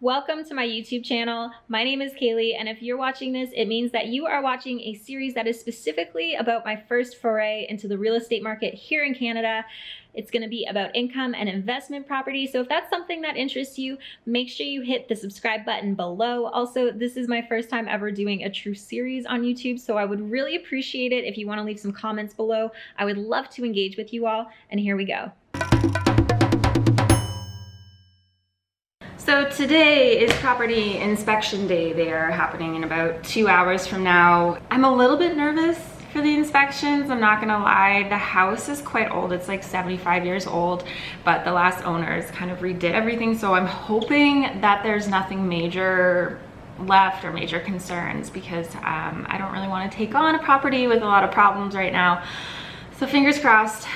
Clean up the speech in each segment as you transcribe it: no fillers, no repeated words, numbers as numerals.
Welcome to my YouTube channel. My name is Caley, and if you're watching this, it means that you are watching a series that is specifically about my first foray into the real estate market here in Canada. It's going to be about income and investment property. So if that's something that interests you, make sure you hit the subscribe button below. Also, this is my first time ever doing a true series on YouTube, so I would really appreciate it if you want to leave some comments below. I would love to engage with you all, and here we go. So today is property inspection day. They are happening in about 2 hours from now. I'm a little bit nervous for the inspections, I'm not gonna lie. The house is quite old, it's like 75 years old, but the last owners kind of redid everything, so I'm hoping that there's nothing major left or major concerns, because I don't really want to take on a property with a lot of problems right now. So fingers crossed.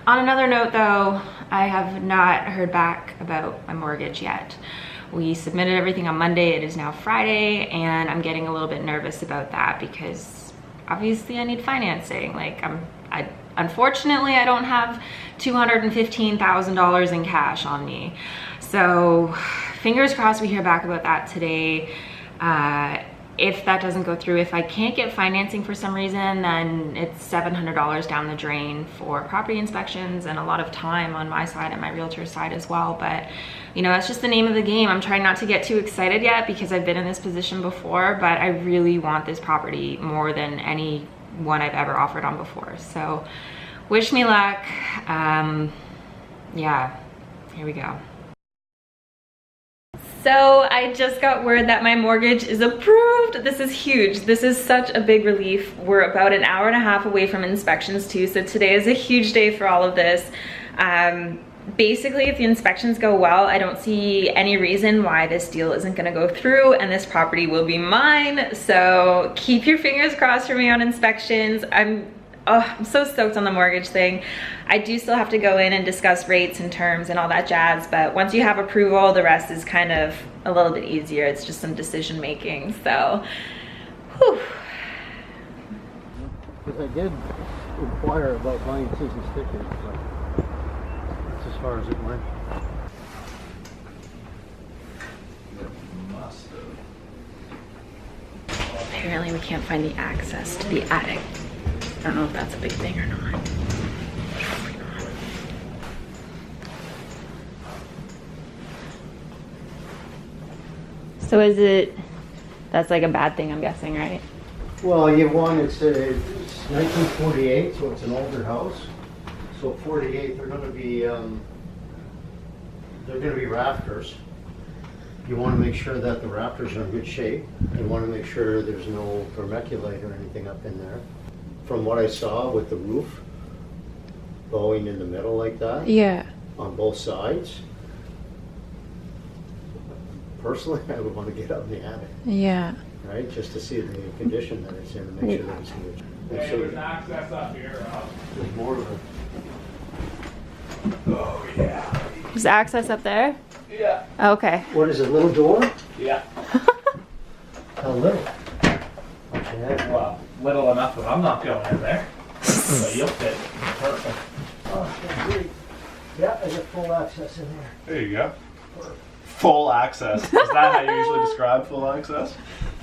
On another note though, I have not heard back about my mortgage yet. We submitted everything on Monday, it is now Friday, and I'm getting a little bit nervous about that because obviously I need financing. Like unfortunately I don't have $215,000 in cash on me. So fingers crossed we hear back about that today. If that doesn't go through, if I can't get financing for some reason, then it's $700 down the drain for property inspections and a lot of time on my side and my realtor's side as well. But you know, that's just the name of the game. I'm trying not to get too excited yet because I've been in this position before, but I really want this property more than any one I've ever offered on before. So wish me luck. Yeah, here we go. So I just got word that my mortgage is approved. This is huge. This is such a big relief. We're about an hour and a half away from inspections too, so today is a huge day for all of this. Basically, if the inspections go well, I don't see any reason why this deal isn't gonna go through and this property will be mine. So keep your fingers crossed for me on inspections. I'm so stoked on the mortgage thing. I do still have to go in and discuss rates and terms and all that jazz, but once you have approval, the rest is kind of a little bit easier. It's just some decision making, so whew. Because I did inquire about buying season stickers, but that's as far as it went. Apparently we can't find the access to the attic. I don't know if that's a big thing or not. So is it, that's like a bad thing, I'm guessing, right? Well, you want it's 1948, so it's an older house. So 48, they're going to be rafters. You want to make sure that the rafters are in good shape. You want to make sure there's no vermiculite or anything up in there. From what I saw with the roof going in the middle like that, Yeah. on both sides, personally I would want to get up in the attic, Yeah. right, just to see the condition that it's in and make sure that it's good. Hey, there's access up here, Rob. There's more of it. Oh, yeah. There's access up there? Yeah. Okay. What is it, little door? Yeah. How little? Yeah. Well, little enough that I'm not going in there. But you'll fit. Perfect. Oh, yeah, great. Yeah, I got full access in there. There you go. Full access. Is that how you usually describe full access?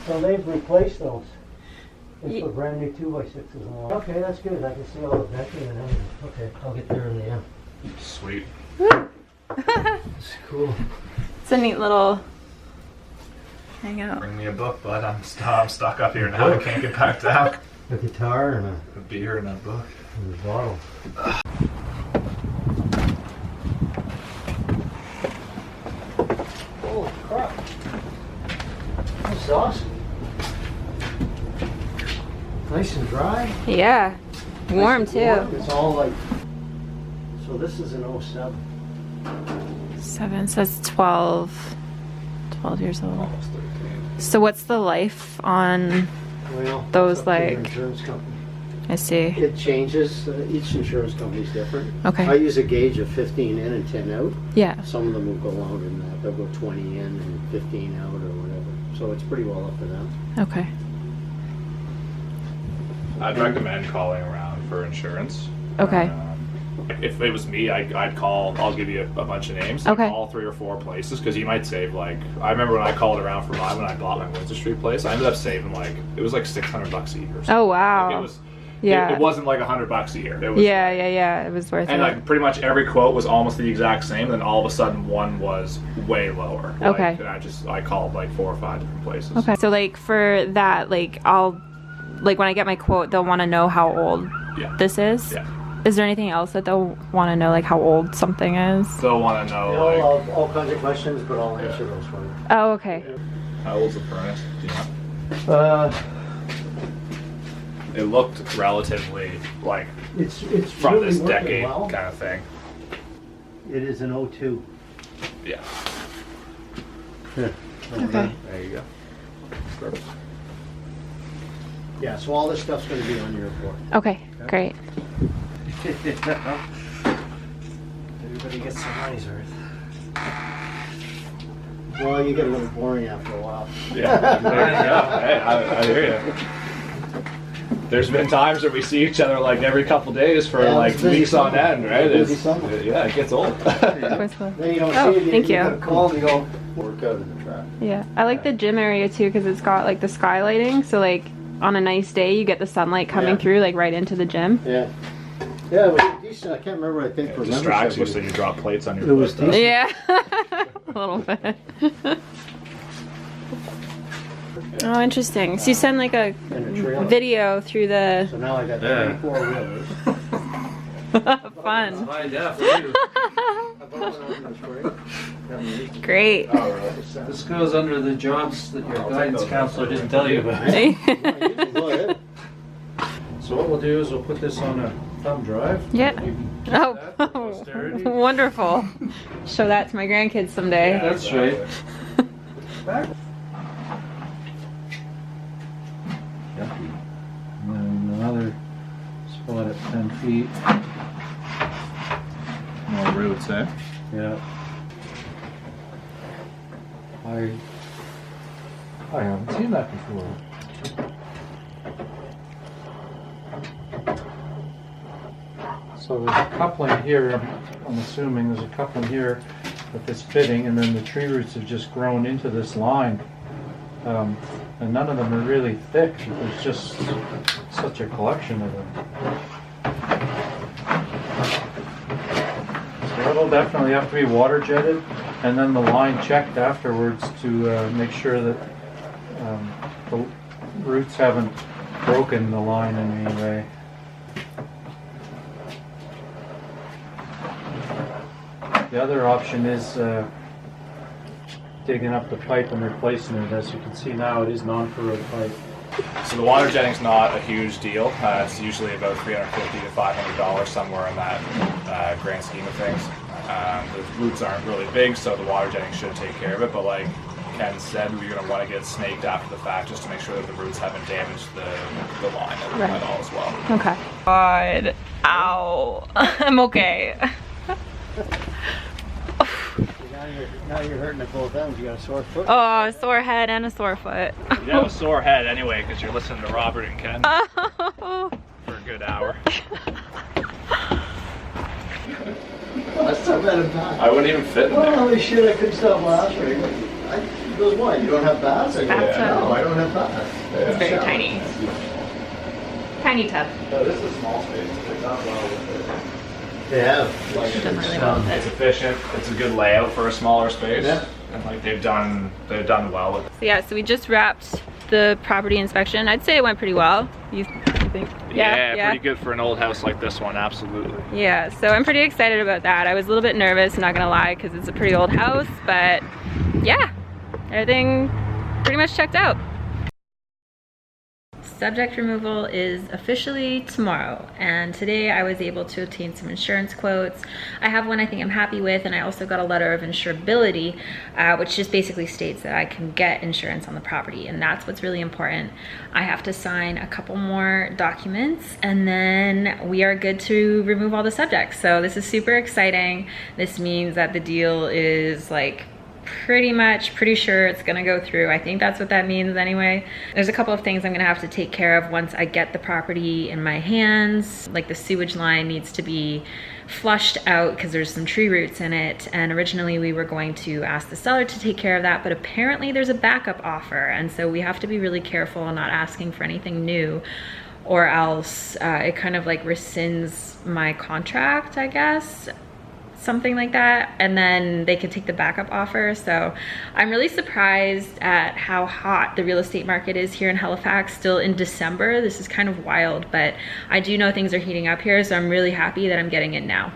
So they've replaced those. They put brand new 2x6s in them. Okay, that's good. I can see all the venting and everything. Okay, I'll get there in the end. Sweet. It's cool. It's a neat little hangout. Bring me a book, bud. I'm stuck up here now. I can't get back down. A guitar and A beer and a book. a bottle. Holy crap. This is awesome. Nice and dry. Yeah. Warm Nice and warm. too. It's all like, so this is an 07. 7 says 12 years old. Almost 13. So what's the life on Well, those, it's up to your like- insurance company. I see. It changes. Each insurance company is different. Okay. I use a gauge of 15 in and 10 out. Yeah. Some of them will go longer than that. They'll go 20 in and 15 out or whatever. So it's pretty well up to them. Okay. I'd recommend calling around for insurance. Okay. If it was me, I'd call. I'll give you a bunch of names. Okay. I'd call 3 or 4 places because you might save like. I remember when I called around for mine when I bought my Windsor Street place. I ended up saving like it was like $600 a year. Or something. Oh wow. Like, it was. Yeah. It wasn't like $100 a year. It was. Yeah. It was worth And it. like pretty much every quote was almost the exact same. Then all of a sudden one was way lower. Like, Okay. And I called like 4 or 5 different places. Okay. So like for that, like I'll like when I get my quote, they'll want to know how old Yeah. this is. Yeah. Is there anything else that they'll want to know, like how old something is? They'll want to know You know, like all kinds of questions, but I'll answer those for you. Oh, okay. how old's the furnace? Do you know? It looked relatively like It's from really this working decade well. kind of thing. It is an 02. Yeah. Yeah. Okay. There you go. Perfect. Yeah, so all this stuff's going to be on your report. Okay. Great. Everybody gets some money's worth. Well, you get a little boring after a while. Yeah. There you go. Hey, I hear you. There's been times where we see each other like every couple days for Yeah, like it's busy weeks on summer. end, right? Busy It's, summer. yeah, it gets old. Then you don't Oh, see it. thank you. You gotta call and you go, work out in the track. Yeah. I like the gym area too because it's got like the skylighting. So like on a nice day, you get the sunlight coming Yeah. through like right into the gym. Yeah. Yeah, it was decent. I can't remember. I think for It distracts you membership, so you drop plates on your It was foot, though. Yeah. A little bit. Oh, interesting. So you send like a and a trailer. video through the So now I got Yeah. 24 wheelers. fun. Find out for you. Great. Oh, really? This goes under the jobs that your guidance counselor didn't tell you about. Go ahead. So what we'll do is we'll put this on a thumb drive. Yeah. You can keep that for Oh, posterity. wonderful. Show that to my grandkids someday. Yeah, That's right. Back. Yeah. And then another spot at 10 feet. More roots, eh? Yeah. I haven't seen that before. So there's a coupling here, I'm assuming there's a coupling here with this fitting, and then the tree roots have just grown into this line. And none of them are really thick, there's just such a collection of them. So it'll definitely have to be water jetted, and then the line checked afterwards to make sure that the roots haven't broken the line in any way. The other option is digging up the pipe and replacing it. As you can see now, it is non-corrode pipe. So the water jetting's not a huge deal. It's usually about $350 to $500 somewhere in that grand scheme of things. The roots aren't really big, so the water jetting should take care of it. But like Ken said, we're going to want to get it snaked after the fact just to make sure that the roots haven't damaged the line at all as well. Okay. God. Ow. I'm okay. Now you're hurting at both ends. You got a sore foot. Oh, a sore head and a sore foot. You have a sore head anyway because you're listening to Robert and Ken Oh. for a good hour. That's not bad back. I wouldn't even fit in Well, there. holy shit, I couldn't stop laughing. He goes, why? You don't have baths? I go, Bathtub. no, I don't have baths. It's very Shower. tiny. Tiny tub. No, this is a small space. It's not well with it. Yeah. Like, Done really well with it's it. efficient. It's a good layout for a smaller space. Yeah. And like they've done well with it. So yeah, so we just wrapped the property inspection. I'd say it went pretty well. You think? Pretty good for an old house like this one, absolutely. Yeah, so I'm pretty excited about that. I was a little bit nervous, I'm not gonna lie, because it's a pretty old house, but yeah, everything pretty much checked out. Subject removal is officially tomorrow, and today I was able to obtain some insurance quotes. I have one I think I'm happy with, and I also got a letter of insurability, which just basically states that I can get insurance on the property, and that's what's really important. I have to sign a couple more documents, and then we are good to remove all the subjects. So this is super exciting. This means that the deal is like pretty sure it's gonna go through. I think that's what that means anyway. There's a couple of things I'm gonna have to take care of once I get the property in my hands. Like the sewage line needs to be flushed out because there's some tree roots in it, and originally we were going to ask the seller to take care of that, but apparently there's a backup offer, and so we have to be really careful not asking for anything new, or else it kind of like rescinds my contract, I guess, something like that, and then they could take the backup offer. So I'm really surprised at how hot the real estate market is here in Halifax still in December. This is kind of wild, but I do know things are heating up here, so I'm really happy that I'm getting in now.